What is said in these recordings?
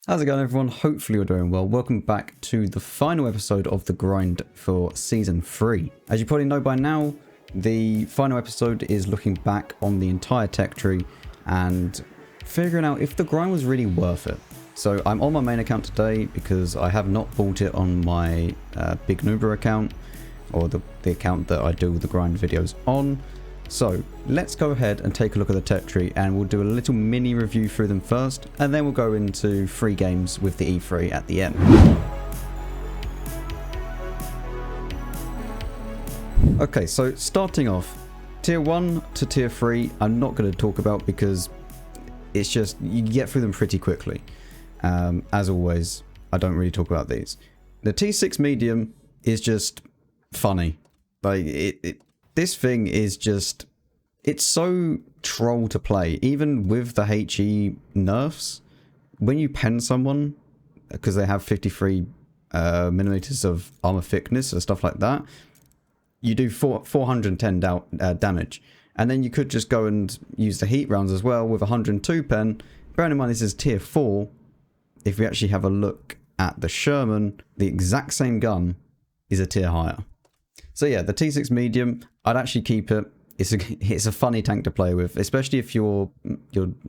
How's it going, everyone? Hopefully you're doing well. Welcome back to the final episode of the grind for Season 3. As you probably know by now, the final episode is looking back on the entire tech tree and figuring out if the grind was really worth it. So I'm on my main account today because I have not bought it on my Big Noober account, or the account that I do the grind videos on. So let's go ahead and take a look at the tech tree, and we'll do a little mini review through them first, and then we'll go into free games with the E3 at the end. Okay, so starting off, tier 1 to tier 3 I'm not going to talk about because it's just, you get through them pretty quickly. As always, I don't really talk about these. The T6 medium is just funny. Like, this thing is just, it's so troll to play. Even with the HE nerfs, when you pen someone, because they have 53 millimeters of armor thickness or stuff like that, you do 410 damage. And then you could just go and use the heat rounds as well with 102 pen. Bearing in mind this is tier 4, if we actually have a look at the Sherman, the exact same gun is a tier higher. So yeah, the T6 medium, I'd actually keep it. It's a funny tank to play with, especially if you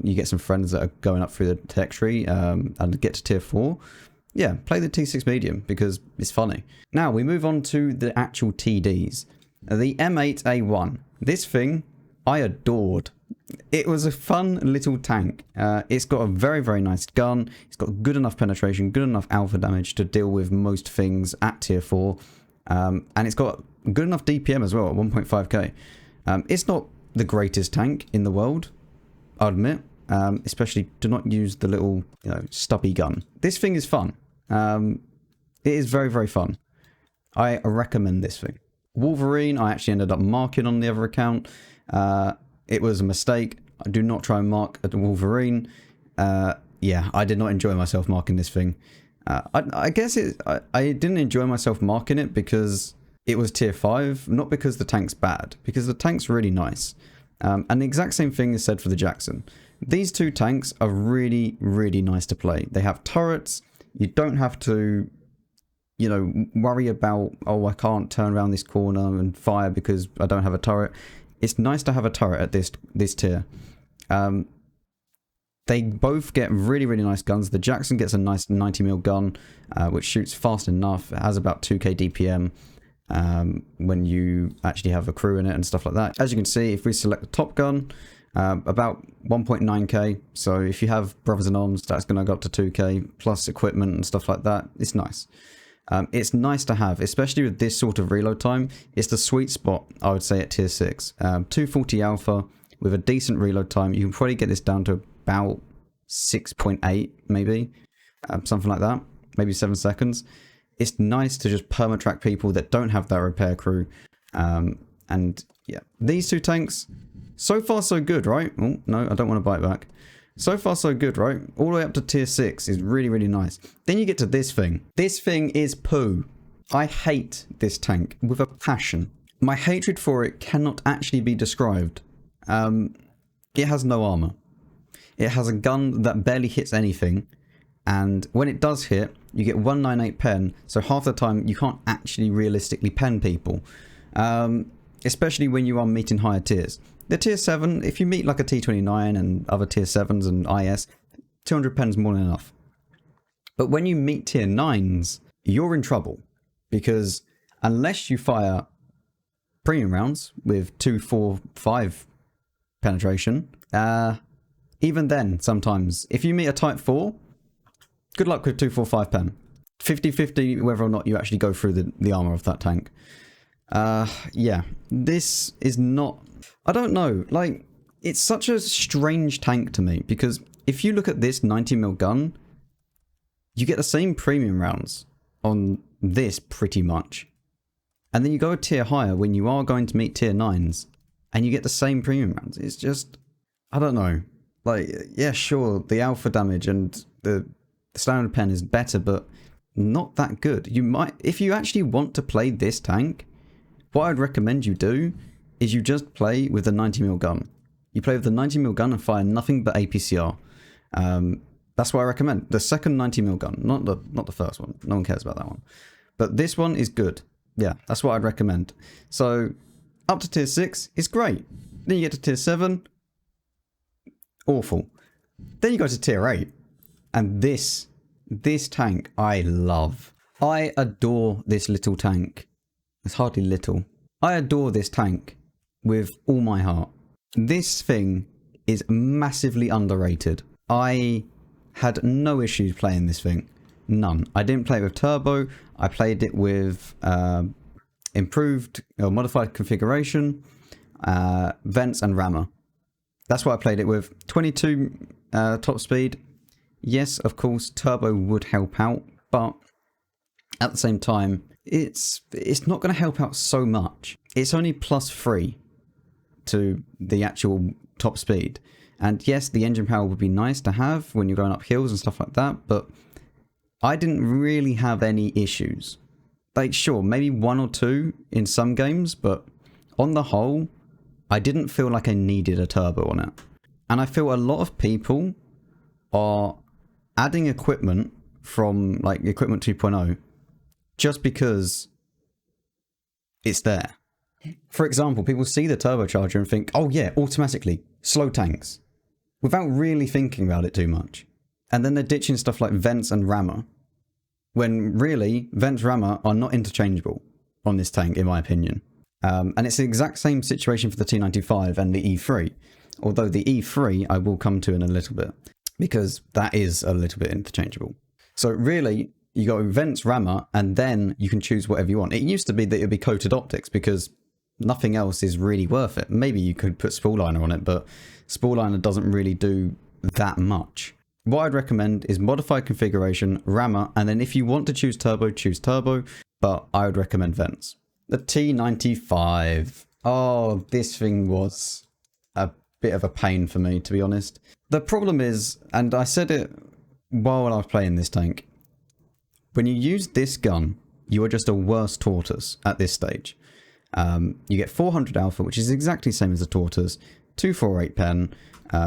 get some friends that are going up through the tech tree and get to tier 4. Yeah, play the T6 medium because it's funny. Now we move on to the actual TDs. The M8A1. This thing I adored. It was a fun little tank. It's got a very, very nice gun. It's got good enough penetration, good enough alpha damage to deal with most things at tier 4. And it's got good enough DPM as well at 1.5k. It's not the greatest tank in the world, I'll admit. Especially do not use the little, stubby gun. This thing is fun. It is very, very fun. I recommend this thing. Wolverine, I actually ended up marking on the other account. It was a mistake. I do not try and mark at the Wolverine. Yeah, I did not enjoy myself marking this thing. I guess I didn't enjoy myself marking it because it was tier 5, not because the tank's bad, because the tank's really nice. And the exact same thing is said for the Jackson. These two tanks are really, really nice to play. They have turrets. You don't have to, worry about, oh, I can't turn around this corner and fire because I don't have a turret. It's nice to have a turret at this tier. They both get really, really nice guns. The Jackson gets a nice 90mm gun, which shoots fast enough. It has about 2k DPM when you actually have a crew in it and stuff like that. As you can see, if we select the top gun, about 1.9k. So if you have brothers in arms, that's going to go up to 2k plus equipment and stuff like that. It's nice. It's nice to have, especially with this sort of reload time. It's the sweet spot, I would say, at tier 6. 240 alpha with a decent reload time. You can probably get this down to about 6.8 maybe, something like that, maybe 7 seconds. It's nice to just perma-track people that don't have that repair crew. And yeah, these two tanks, so far so good, right? Oh, no, I don't want to bite back. So far so good, right? All the way up to tier 6 is really, really nice. Then you get to this thing. This thing is poo. I hate this tank with a passion. My hatred for it cannot actually be described. It has no armor. It has a gun that barely hits anything. And when it does hit, you get 198 pen. So half the time you can't actually realistically pen people. Especially when you are meeting higher tiers. The tier 7, if you meet like a T29 and other tier 7s and IS, 200 pen is more than enough. But when you meet tier 9s, you're in trouble. Because unless you fire premium rounds with 2, 4, 5 penetration, even then, sometimes, if you meet a type 4, good luck with 2, 4, 5 pen. 50-50 whether or not you actually go through the armor of that tank. Yeah, this is not, I don't know, like, it's such a strange tank to me, because if you look at this 90mm gun, you get the same premium rounds on this pretty much. And then you go a tier higher when you are going to meet tier 9s, and you get the same premium rounds. It's just, I don't know. Like, yeah, sure, the alpha damage and the standard pen is better, but not that good. You might, if you actually want to play this tank, what I'd recommend you do is you just play with the 90mm gun. You play with the 90mm gun and fire nothing but APCR. That's what I recommend. The second 90mm gun, not the first one. No one cares about that one. But this one is good. Yeah, that's what I'd recommend. So up to tier 6 is great. Then you get to tier 7, awful. Then you go to tier 8, and this tank I love. I adore this little tank. It's hardly little. I adore this tank with all my heart. This thing is massively underrated. I had no issues playing this thing. None. I didn't play it with turbo. I played it with improved or modified configuration, vents and rammer. That's what I played it with. 22 top speed. Yes, of course, turbo would help out, but at the same time, it's not going to help out so much. It's only +3 to the actual top speed. And yes, the engine power would be nice to have when you're going up hills and stuff like that, but I didn't really have any issues. Like, sure, maybe 1 or 2 in some games, but on the whole, I didn't feel like I needed a turbo on it. And I feel a lot of people are adding equipment from like equipment 2.0 just because it's there. For example, people see the turbocharger and think, oh yeah, automatically, slow tanks, without really thinking about it too much. And then they're ditching stuff like vents and rammer, when really, vents rammer are not interchangeable on this tank, in my opinion. And it's the exact same situation for the T95 and the E3. Although the E3 I will come to in a little bit, because that is a little bit interchangeable. So really, you go vents rammer, and then you can choose whatever you want. It used to be that it would be coated optics, because nothing else is really worth it. Maybe you could put spool liner on it, but spool liner doesn't really do that much. What I'd recommend is modified configuration, rammer, and then if you want to choose turbo, but I would recommend vents. The T95. Oh, this thing was a bit of a pain for me, to be honest. The problem is, and I said it while I was playing this tank, when you use this gun, you are just a worse tortoise at this stage. You get 400 alpha, which is exactly the same as the tortoise, 248 pen,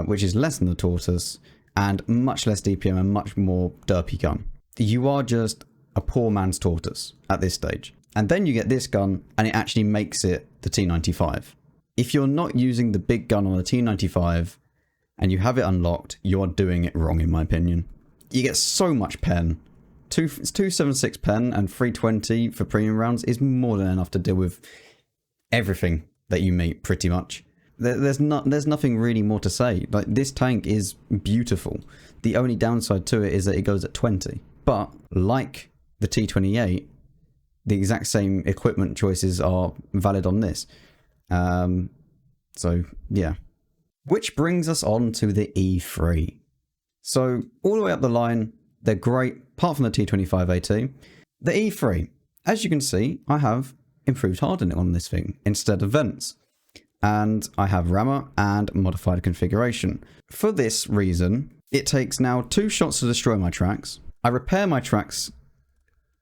which is less than the tortoise, and much less DPM and much more derpy gun. You are just a poor man's tortoise at this stage. And then you get this gun, and it actually makes it the T95. If you're not using the big gun on the T95, and you have it unlocked, you are doing it wrong, in my opinion. You get so much pen. 276 pen and 320 for premium rounds is more than enough to deal with everything that you meet, pretty much. There's nothing really more to say. Like, this tank is beautiful. The only downside to it is that it goes at 20. But like the T28, the exact same equipment choices are valid on this. So yeah. Which brings us on to the E3. So all the way up the line, they're great, apart from the T25AT. The E3, as you can see, I have improved hardening on this thing instead of vents. And I have rammer and modified configuration. For this reason, it takes now 2 shots to destroy my tracks. I repair my tracks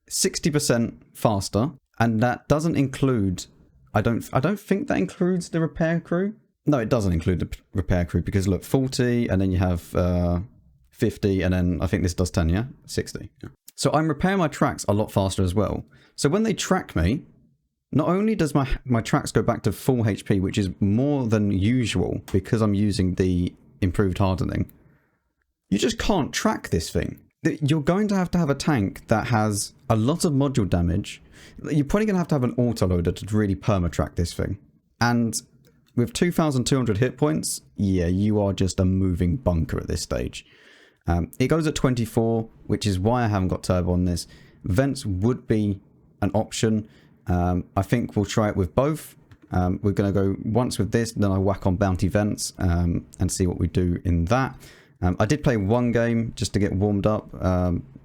60% faster, and that doesn't include, I don't think that includes the repair crew. No, it doesn't include the repair crew, because look, 40, and then you have 50, and then I think this does 10, yeah? 60. Yeah. So I'm repairing my tracks a lot faster as well. So when they track me, not only does my tracks go back to full HP, which is more than usual because I'm using the improved hardening, you just can't track this thing. You're going to have a tank that has a lot of module damage. You're probably going to have an autoloader to really perma-track this thing. And with 2,200 hit points, yeah, you are just a moving bunker at this stage. It goes at 24, which is why I haven't got turbo on this. Vents would be an option. I think we'll try it with both. We're going to go once with this, then I whack on bounty vents and see what we do in that. I did play one game just to get warmed up,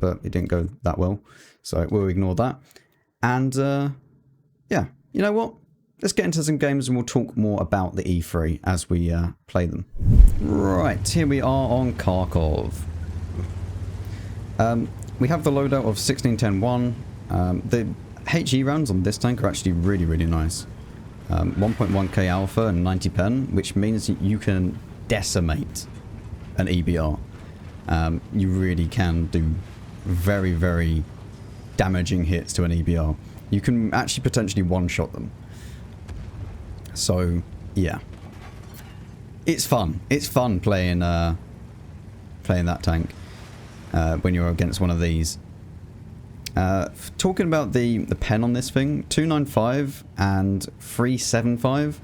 but it didn't go that well, so we'll ignore that. And yeah, you know what? Let's get into some games and we'll talk more about the E3 as we play them. Right, here we are on Kharkov. We have the loadout of 16-10-1. The HE rounds on this tank are actually really, really nice. 1.1k alpha and 90 pen, which means you can decimate an EBR. you really can do very, very damaging hits to an EBR. You can actually potentially one-shot them. So, yeah. It's fun. It's fun playing playing that tank when you're against one of these. Talking about the pen on this thing, 295 and 375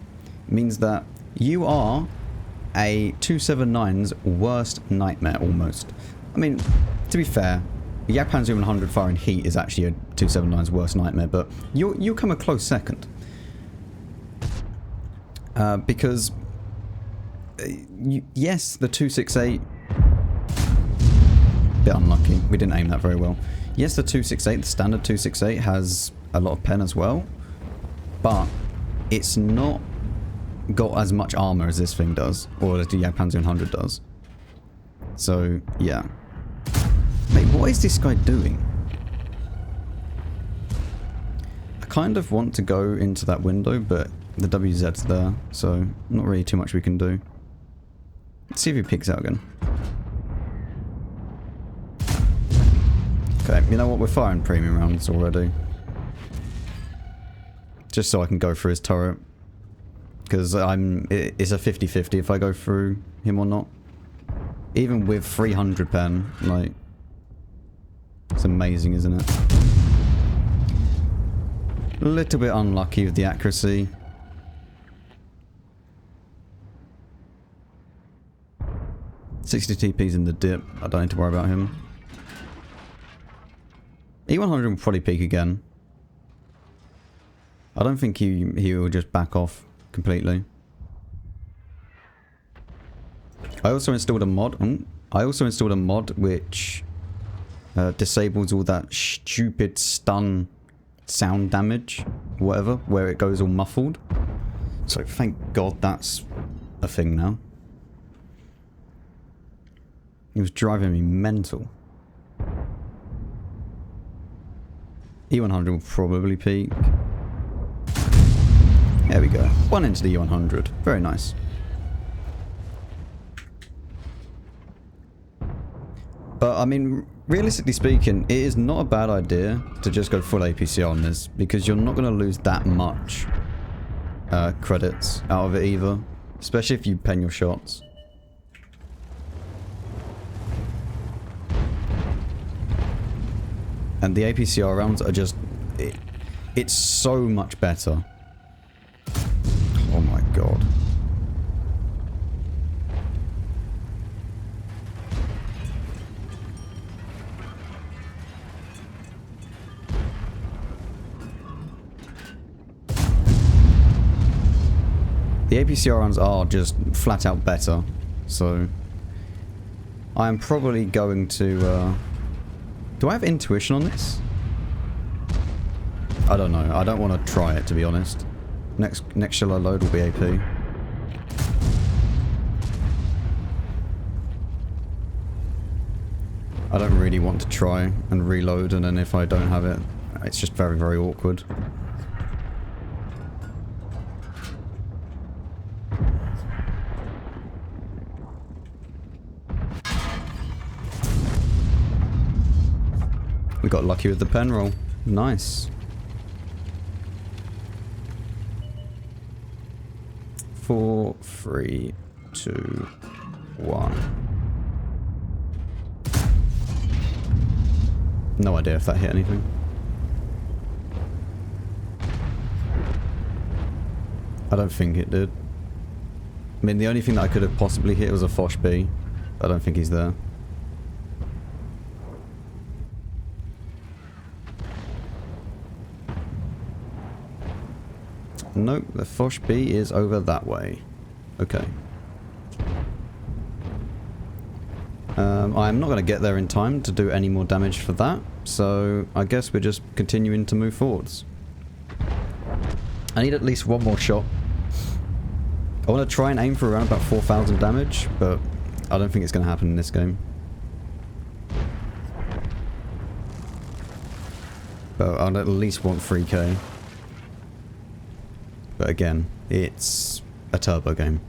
means that you are a 279's worst nightmare almost. I mean, to be fair, the Japan 100 firing heat is actually a 279's worst nightmare, but you'll come a close second. Because yes, the 268, bit unlucky, we didn't aim that very well. Yes, the 268, the standard 268 has a lot of pen as well, but it's not got as much armor as this thing does, or as the Japan 100 does. So yeah. Mate, what is this guy doing? I kind of want to go into that window, but the WZ's there, so not really too much we can do. Let's see if he peeks out again. Okay, you know what? We're firing premium rounds already. Just so I can go through his turret. Because it's a 50-50 if I go through him or not. Even with 300 pen, like, it's amazing, isn't it? A little bit unlucky with the accuracy. $60 TP's in the dip. I don't need to worry about him. E100 will probably peak again. I don't think he will just back off completely. I also installed a mod. Which disables all that stupid stun sound damage, whatever, where it goes all muffled. So thank God that's a thing now. He was driving me mental. E100 will probably peak. There we go. One into the E100. Very nice. But, I mean, realistically speaking, it is not a bad idea to just go full APCR on this, because you're not going to lose that much credits out of it either. Especially if you pen your shots. And the APCR rounds are just... It's so much better. Oh my god. The APCR rounds are just flat out better. So... I am probably going to... Do I have intuition on this? I don't know. I don't want to try it, to be honest. Next shell I load will be AP. I don't really want to try and reload, and then if I don't have it, it's just very, very awkward. We got lucky with the pen roll. Nice. 4, 3, 2, 1. No idea if that hit anything. I don't think it did. I mean, the only thing that I could have possibly hit was a Foch B. I don't think he's there. Nope, the Foch B is over that way. Okay. I'm not going to get there in time to do any more damage for that, so I guess we're just continuing to move forwards. I need at least one more shot. I want to try and aim for around about 4,000 damage, but I don't think it's going to happen in this game. But I'd at least want 3k. But again, it's a turbo game.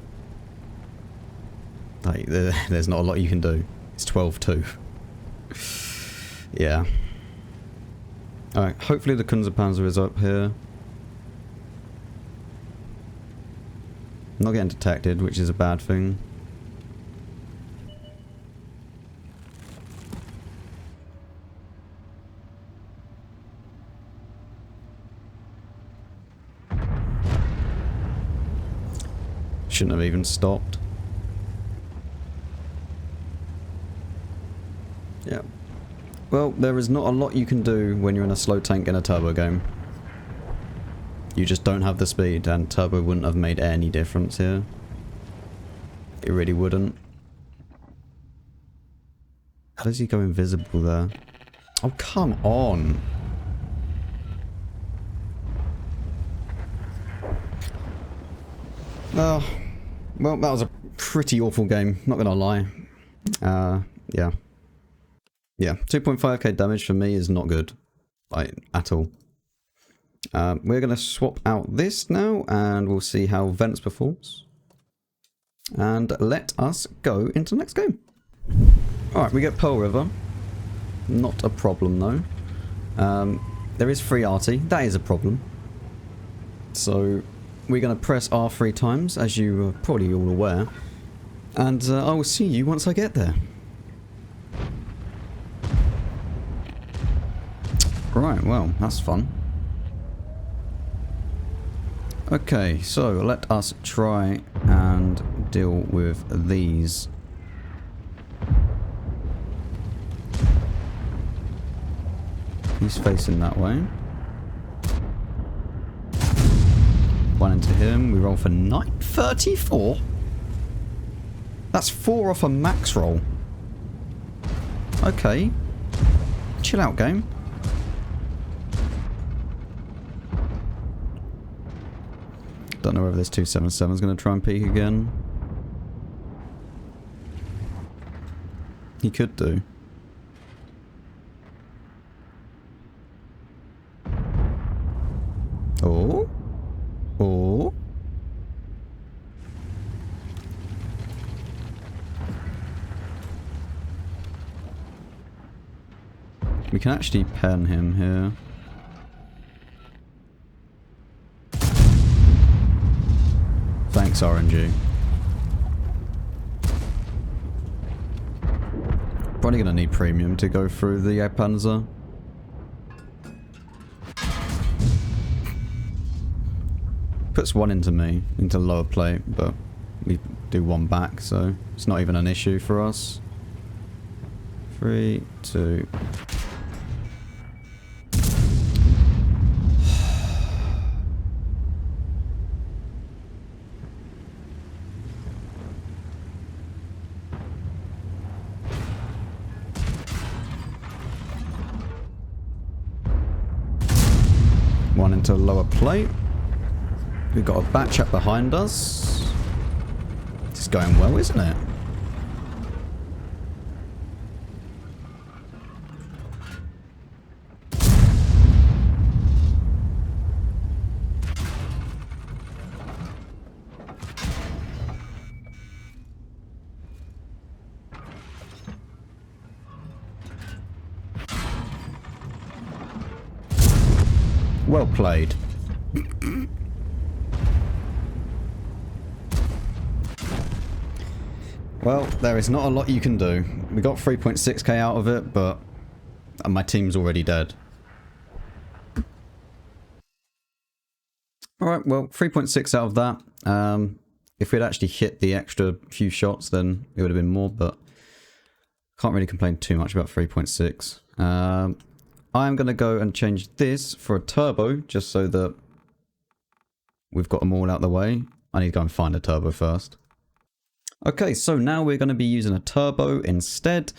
Like, there's not a lot you can do. It's 12-2. Yeah. Alright, hopefully the Kunzenpanzer is up here. Not getting detected, which is a bad thing. Shouldn't have even stopped. Yeah. Well, there is not a lot you can do when you're in a slow tank in a turbo game. You just don't have the speed, and turbo wouldn't have made any difference here. It really wouldn't. How does he go invisible there? Oh, come on! Oh, well, that was a pretty awful game, not gonna lie. Yeah. Yeah, 2.5k damage for me is not good. Like, at all. We're gonna swap out this now, and we'll see how Vents performs. And let us go into the next game. Alright, we get Pearl River. Not a problem, though. There is free arty. That is a problem. So, we're going to press R 3 times, as you are probably all aware. And I will see you once I get there. Right, well, that's fun. Okay, so let us try and deal with these. He's facing that way. One into him. We roll for 934. That's 4 off a max roll. Okay. Chill out, game. Don't know whether this 277 is going to try and peek again. He could do. Oh. Oh. We can actually pen him here. Thanks, RNG. Probably gonna need premium to go through the Panzer. Puts one into me, into lower plate, but we do one back, so it's not even an issue for us. 3, 2... One into lower plate. We've got a batch up behind us. It's going well, isn't it? Well played. Well, there is not a lot you can do. We got 3.6k out of it, but my team's already dead. Alright, well, 3.6 out of that. If we'd actually hit the extra few shots, then it would have been more, but can't really complain too much about 3.6. I'm going to go and change this for a turbo, just so that we've got them all out the way. I need to go and find a turbo first. Okay, so now we're going to be using a turbo instead.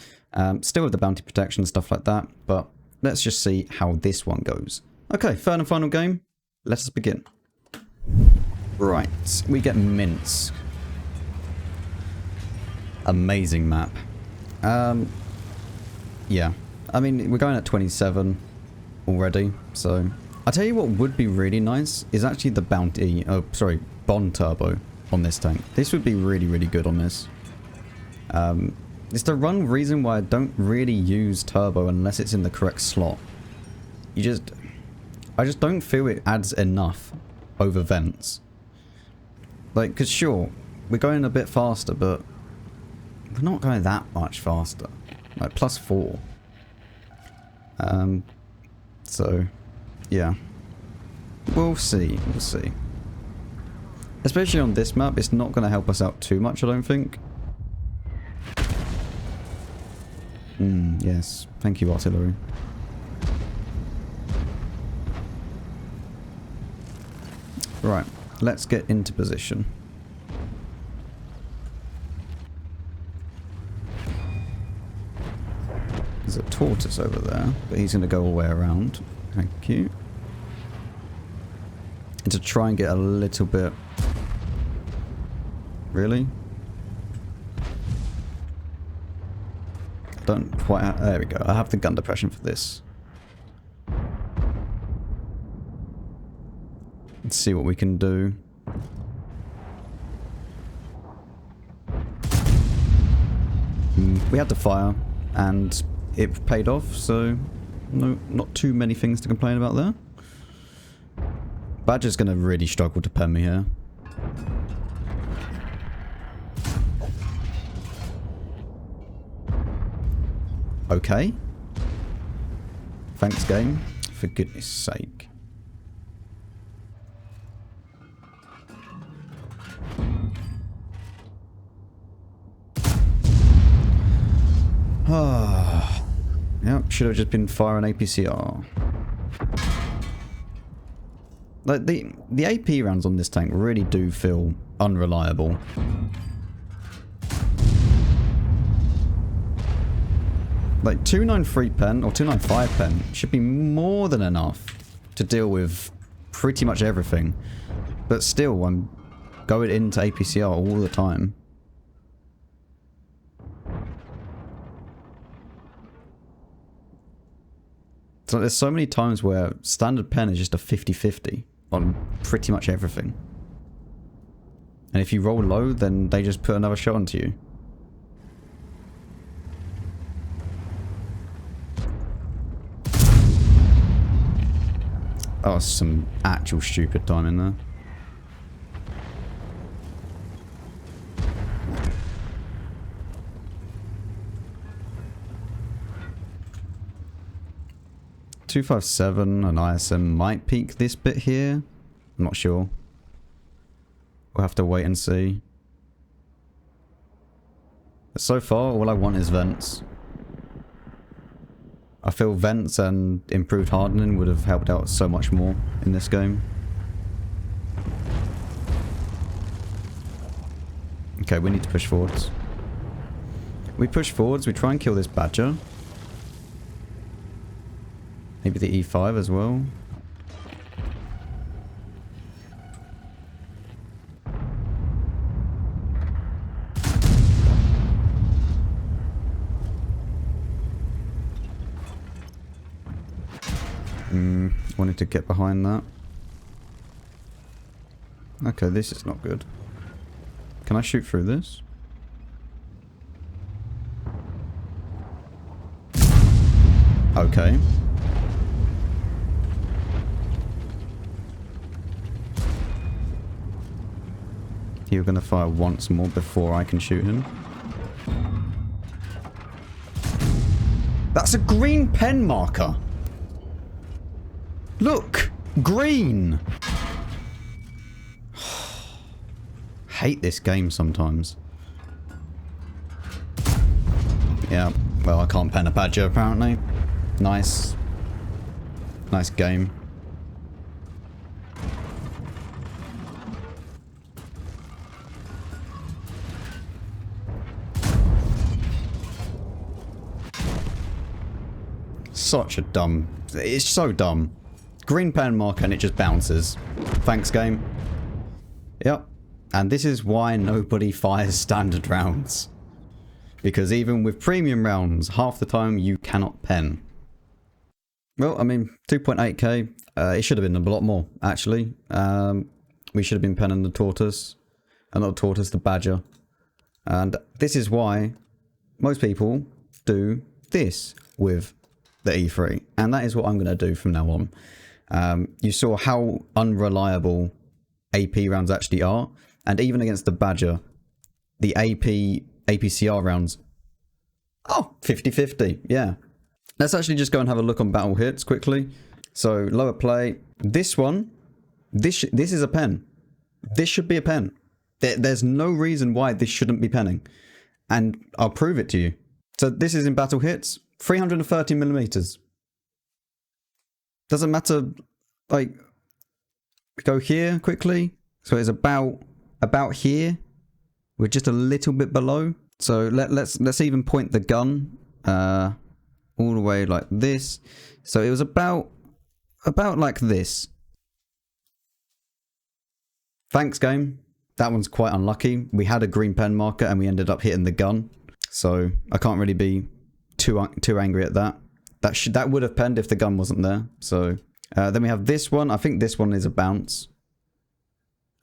Still with the bounty protection and stuff like that, but let's just see how this one goes. Okay, third and final game. Let us begin. Right, we get Minsk. Amazing map. Yeah. I mean, we're going at 27 already, so... I'll tell you what would be really nice is actually the bounty... Oh, sorry, Bond turbo on this tank. This would be really, really good on this. It's the one reason why I don't really use turbo unless it's in the correct slot. I just don't feel it adds enough over vents. Like, because sure, we're going a bit faster, but we're not going that much faster. Like, +4. So, yeah. We'll see, we'll see. Especially on this map, it's not going to help us out too much, I don't think. Yes. Thank you, artillery. Right, let's get into position. There's a tortoise over there, but he's going to go all the way around. Thank you. And to try and get a little bit... Really? Don't quite... There we go. I have the gun depression for this. Let's see what we can do. We had to fire, and it paid off, so no, not too many things to complain about there. Badger's going to really struggle to pen me here. Okay. Thanks, game. For goodness sake. Yep, should have just been firing APCR. Like, the AP rounds on this tank really do feel unreliable. Like, 293 pen, or 295 pen, should be more than enough to deal with pretty much everything. But still, I'm going into APCR all the time. So there's so many times where standard pen is just a 50-50 on pretty much everything. And if you roll low, then they just put another shot onto you. Oh, some actual stupid timing there. .257 and ISM might peak this bit here. I'm not sure. We'll have to wait and see. But so far, all I want is vents. I feel vents and improved hardening would have helped out so much more in this game. Okay, we need to push forwards. We push forwards, we try and kill this badger. Maybe the E5 as well. Wanted to get behind that. Okay, this is not good. Can I shoot through this? Okay. You're gonna fire once more before I can shoot him. That's a green pen marker! Look! Green! Hate this game sometimes. Yeah, well, I can't pen a badger apparently. Nice. Nice game. Such a dumb... It's so dumb. Green pen marker and it just bounces. Thanks, game. Yep. And this is why nobody fires standard rounds. Because even with premium rounds, half the time you cannot pen. Well, I mean, 2.8k, it should have been a lot more, actually. We should have been penning the tortoise. And not the tortoise, the badger. And this is why most people do this with the E3, and that is what I'm going to do from now on. You saw how unreliable AP rounds actually are, and even against the Badger, the APCR rounds, 50-50, yeah. Let's actually just go and have a look on battle hits quickly. So lower play, this one, this is a pen. This should be a pen. There's no reason why this shouldn't be penning, and I'll prove it to you. So this is in battle hits, 330 millimeters. Doesn't matter, like, go here quickly. So it's about here. We're just a little bit below. So let's even point the gun all the way like this. So it was about like this. Thanks, game. That one's quite unlucky. We had a green pen marker and we ended up hitting the gun. So I can't really be too angry at that. That would have penned if the gun wasn't there. So then we have this one. I think this one is a bounce.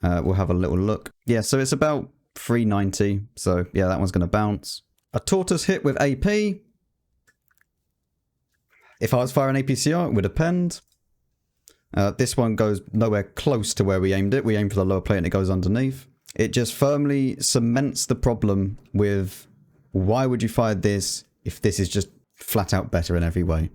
We'll have a little look. Yeah, so it's about 390. So yeah, that one's going to bounce. A tortoise hit with AP. If I was firing APCR, it would have penned. This one goes nowhere close to where we aimed it. We aimed for the lower plate and it goes underneath. It just firmly cements the problem with why would you fire this if this is just flat out better in every way.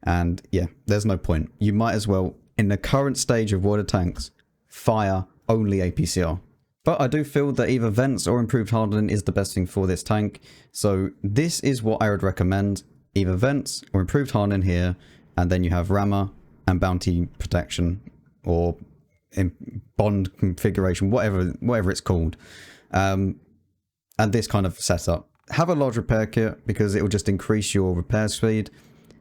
And yeah, there's no point. You might as well, in the current stage of World of Tanks, fire only APCR. But I do feel that either vents or improved hardening is the best thing for this tank. So this is what I would recommend. Either vents or improved hardening here, and then you have rammer and bounty protection, or in bond configuration, whatever it's called. And this kind of setup. Have a large repair kit because it will just increase your repair speed.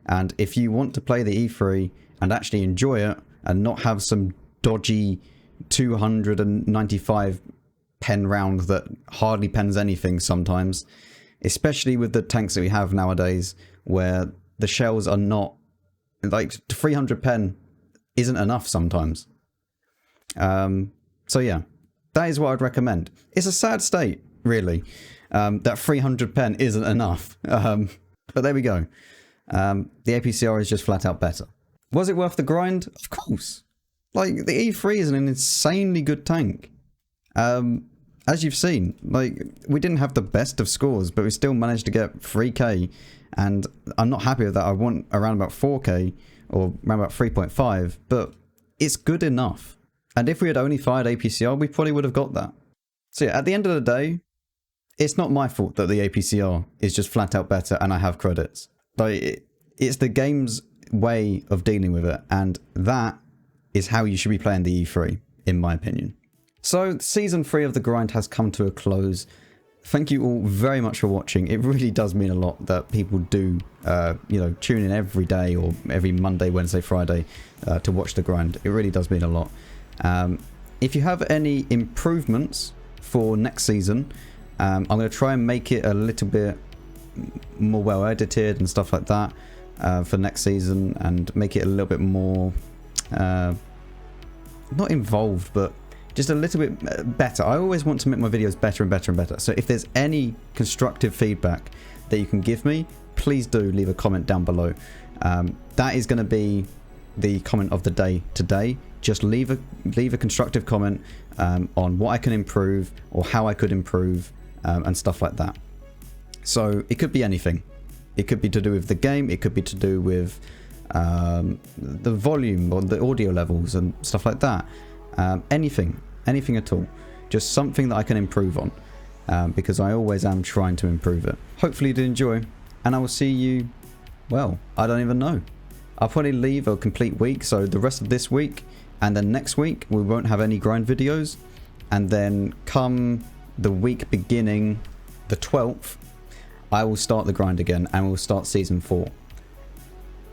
And if you want to play the E3 and actually enjoy it and not have some dodgy 295 pen round that hardly pens anything sometimes, especially with the tanks that we have nowadays where the shells are not, like 300 pen isn't enough sometimes. So yeah, that is what I'd recommend. It's a sad state, really, that 300 pen isn't enough. But there we go. The APCR is just flat out better. Was it worth the grind? Of course. Like, the E3 is an insanely good tank. As you've seen, like, we didn't have the best of scores, but we still managed to get 3k, and I'm not happy with that. I want around about 4k, or around about 3.5, but it's good enough. And if we had only fired APCR, we probably would have got that. So yeah, at the end of the day, it's not my fault that the APCR is just flat out better and I have credits. Like, it's the game's way of dealing with it, and that is how you should be playing the E3, in my opinion. So, Season 3 of the grind has come to a close. Thank you all very much for watching. It really does mean a lot that people do, tune in every day or every Monday, Wednesday, Friday to watch the grind. It really does mean a lot. If you have any improvements for next season, I'm going to try and make it a little bit more well edited and stuff like that for next season, and make it a little bit more not involved, but just a little bit better. I always want to make my videos better and better and better. So if there's any constructive feedback that you can give me, please do leave a comment down below. That is going to be the comment of the day today. Just leave a constructive comment on what I can improve or how I could improve and stuff like that. So it could be anything. It could be to do with the game. It could be to do with the volume or the audio levels and stuff like that. Anything at all. Just something that I can improve on, because I always am trying to improve it. Hopefully you did enjoy, and I will see you, well, I don't even know. I'll probably leave a complete week, so the rest of this week and then next week we won't have any grind videos, and then come the week beginning the 12th, I will start the grind again and we'll start Season 4.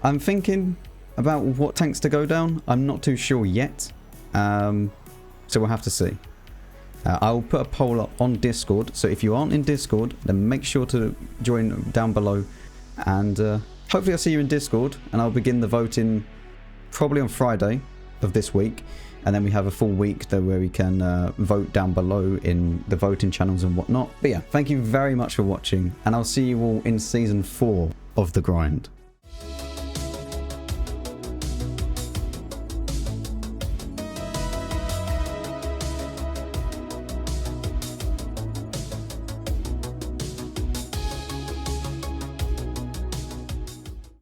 I'm thinking about what tanks to go down. I'm not too sure yet. So we'll have to see. I will put a poll up on Discord, so if you aren't in Discord, then make sure to join down below, and hopefully I'll see you in Discord, and I'll begin the voting probably on Friday, of this week, and then we have a full week though where we can vote down below in the voting channels and whatnot. But yeah, thank you very much for watching, and I'll see you all in season 4 of The Grind.